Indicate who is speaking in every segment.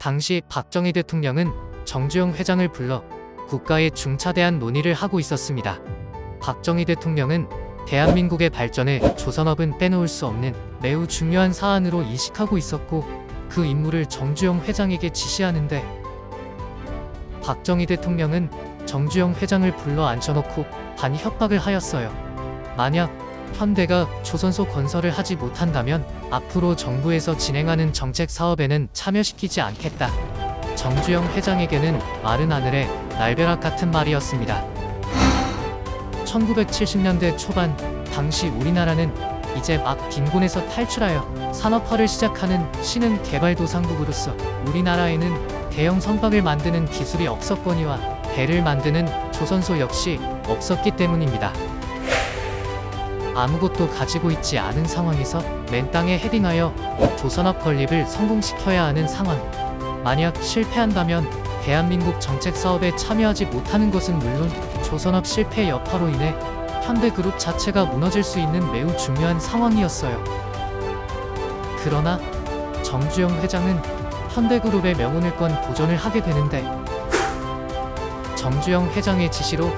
Speaker 1: 당시 박정희 대통령은 정주영 회장을 불러 국가의 중차대한 논의를 하고 있었습니다. 박정희 대통령은 대한민국의 발전에 조선업은 빼놓을 수 없는 매우 중요한 사안으로 인식하고 있었고, 그 임무를 정주영 회장에게 지시하는데, 박정희 대통령은 정주영 회장을 불러 앉혀놓고 반협박을 하였어요. 만약 현대가 조선소 건설을 하지 못한다면 앞으로 정부에서 진행하는 정책 사업에는 참여시키지 않겠다. 정주영 회장에게는 마른 하늘에 날벼락 같은 말이었습니다. 1970년대 초반, 당시 우리나라는 이제 막 빈곤에서 탈출하여 산업화를 시작하는 신흥개발도상국으로서 우리나라에는 대형 선박을 만드는 기술이 없었거니와 배를 만드는 조선소 역시 없었기 때문입니다. 아무것도 가지고 있지 않은 상황에서 맨 땅에 헤딩하여 조선업 건립을 성공시켜야 하는 상황. 만약 실패한다면 대한민국 정책 사업에 참여하지 못하는 것은 물론 조선업 실패 여파로 인해 현대그룹 자체가 무너질 수 있는 매우 중요한 상황이었어요. 그러나 정주영 회장은 현대그룹의 명운을 건 도전을 하게 되는데, 정주영 회장의 지시로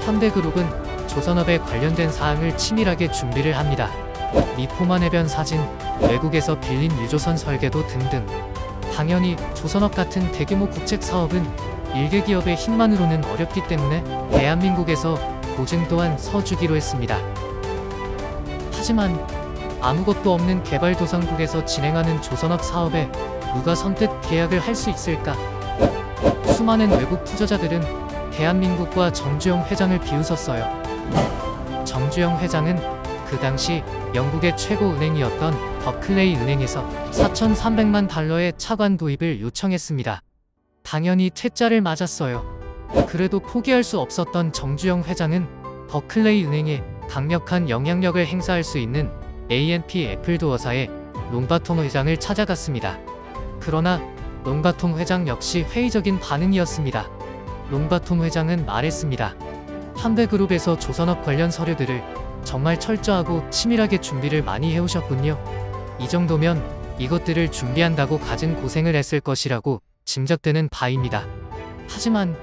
Speaker 1: 현대그룹은 조선업에 관련된 사항을 치밀하게 준비를 합니다. 미포만 해변 사진, 외국에서 빌린 유조선 설계도 등등. 당연히 조선업 같은 대규모 국책 사업은 일개 기업의 힘만으로는 어렵기 때문에 대한민국에서 보증 또한 서주기로 했습니다. 하지만 아무것도 없는 개발도상국에서 진행하는 조선업 사업에 누가 선뜻 계약을 할 수 있을까? 수많은 외국 투자자들은 대한민국과 정주영 회장을 비웃었어요. 정주영 회장은 그 당시 영국의 최고 은행이었던 버클레이 은행에서 4,300만 달러의 차관 도입을 요청했습니다. 당연히 퇴짜를 맞았어요. 그래도 포기할 수 없었던 정주영 회장은 버클레이 은행에 강력한 영향력을 행사할 수 있는 A&P 애플도어사의 롱바통 회장을 찾아갔습니다. 그러나 롱바통 회장 역시 회의적인 반응이었습니다. 롱바통 회장은 말했습니다. 현대그룹에서 조선업 관련 서류들을 정말 철저하고 치밀하게 준비를 많이 해오셨군요. 이 정도면 이것들을 준비한다고 갖은 고생을 했을 것이라고 짐작되는 바입니다. 하지만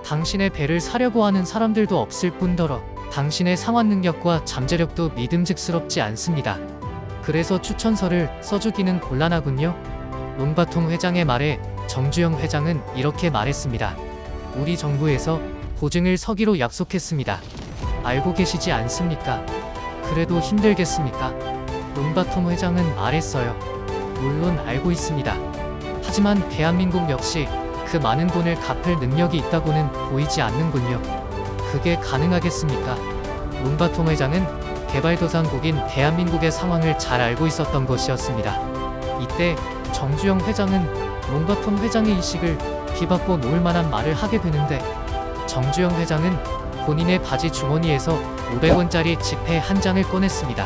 Speaker 1: 당신의 배를 사려고 하는 사람들도 없을 뿐더러 당신의 상환 능력과 잠재력도 믿음직스럽지 않습니다. 그래서 추천서를 써주기는 곤란하군요. 롱바통 회장의 말에 정주영 회장은 이렇게 말했습니다. 우리 정부에서 보증을 서기로 약속했습니다. 알고 계시지 않습니까? 그래도 힘들겠습니까? 롱바통 회장은 말했어요. 물론 알고 있습니다. 하지만 대한민국 역시 그 많은 돈을 갚을 능력이 있다고는 보이지 않는군요. 그게 가능하겠습니까? 롱바통 회장은 개발도상국인 대한민국의 상황을 잘 알고 있었던 것이었습니다. 이때 정주영 회장은 롱바통 회장의 이식을 뒤바꿔 놓을 만한 말을 하게 되는데, 정주영 회장은 본인의 바지 주머니에서 500원짜리 지폐 한 장을 꺼냈습니다.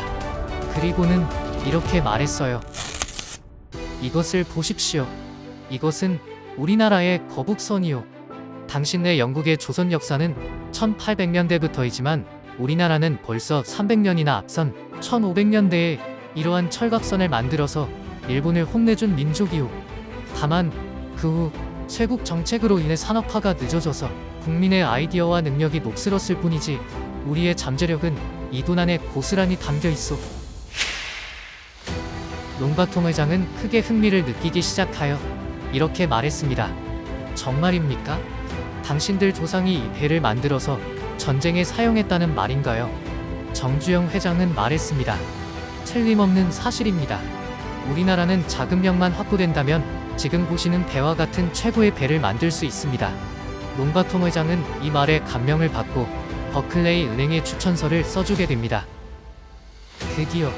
Speaker 1: 그리고는 이렇게 말했어요. 이것을 보십시오. 이것은 우리나라의 거북선이요. 당신네 영국의 조선 역사는 1800년대부터이지만 우리나라는 벌써 300년이나 앞선 1500년대에 이러한 철갑선을 만들어서 일본을 혼내준 민족이요. 다만 그 후 쇄국 정책으로 인해 산업화가 늦어져서 국민의 아이디어와 능력이 녹슬었을 뿐이지 우리의 잠재력은 이 돈 안에 고스란히 담겨 있어. 롱바통 회장은 크게 흥미를 느끼기 시작하여 이렇게 말했습니다. 정말입니까? 당신들 조상이 이 배를 만들어서 전쟁에 사용했다는 말인가요? 정주영 회장은 말했습니다. 틀림없는 사실입니다. 우리나라는 자금력만 확보된다면 지금 보시는 배와 같은 최고의 배를 만들 수 있습니다. 롱바통 회장은 이 말에 감명을 받고 버클레이 은행에 추천서를 써주게 됩니다. 드디어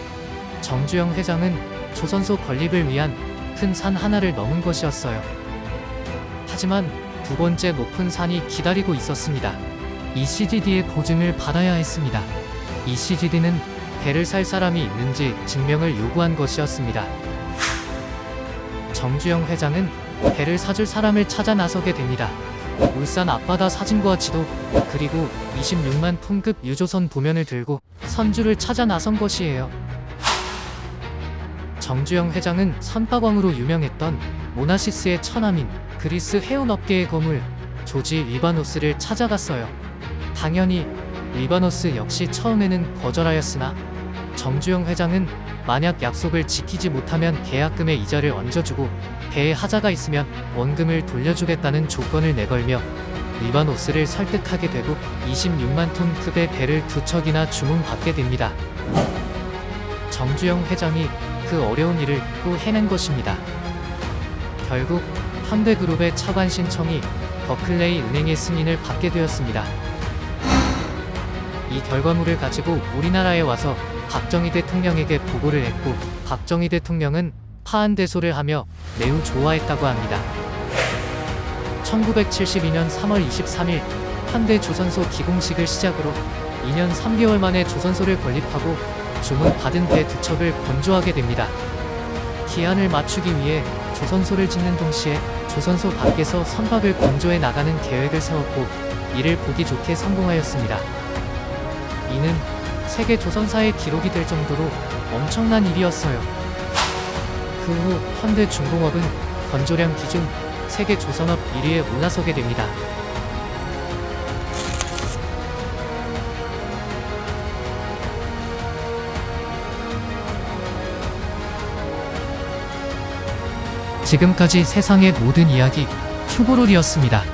Speaker 1: 정주영 회장은 조선소 건립을 위한 큰 산 하나를 넘은 것이었어요. 하지만 두 번째 높은 산이 기다리고 있었습니다. ECGD의 보증을 받아야 했습니다. ECGD는 배를 살 사람이 있는지 증명을 요구한 것이었습니다. 정주영 회장은 배를 사줄 사람을 찾아 나서게 됩니다. 울산 앞바다 사진과 지도, 그리고 26만 톤급 유조선 도면을 들고 선주를 찾아 나선 것이에요. 정주영 회장은 선박왕으로 유명했던 모나시스의 처남인 그리스 해운업계의 거물 조지 리바노스를 찾아갔어요. 당연히 리바노스 역시 처음에는 거절하였으나 정주영 회장은 만약 약속을 지키지 못하면 계약금의 이자를 얹어주고 배에 하자가 있으면 원금을 돌려주겠다는 조건을 내걸며 리바노스를 설득하게 되고 26만 톤 급의 배를 2척이나 주문받게 됩니다. 정주영 회장이 그 어려운 일을 또 해낸 것입니다. 결국 현대그룹의 차관 신청이 버클레이 은행의 승인을 받게 되었습니다. 이 결과물을 가지고 우리나라에 와서 박정희 대통령에게 보고를 했고 박정희 대통령은 파한대소를 하며 매우 좋아했다고 합니다. 1972년 3월 23일 현대조선소 기공식을 시작으로 2년 3개월 만에 조선소를 건립하고 주문받은 배 2척을 건조하게 됩니다. 기한을 맞추기 위해 조선소를 짓는 동시에 조선소 밖에서 선박을 건조해 나가는 계획을 세웠고 이를 보기 좋게 성공하였습니다. 이는 세계 조선사의 기록이 될 정도로 엄청난 일이었어요. 그 후 현대중공업은 건조량 기준 세계 조선업 1위에 올라서게 됩니다. 지금까지 세상의 모든 이야기 큐브롤이었습니다.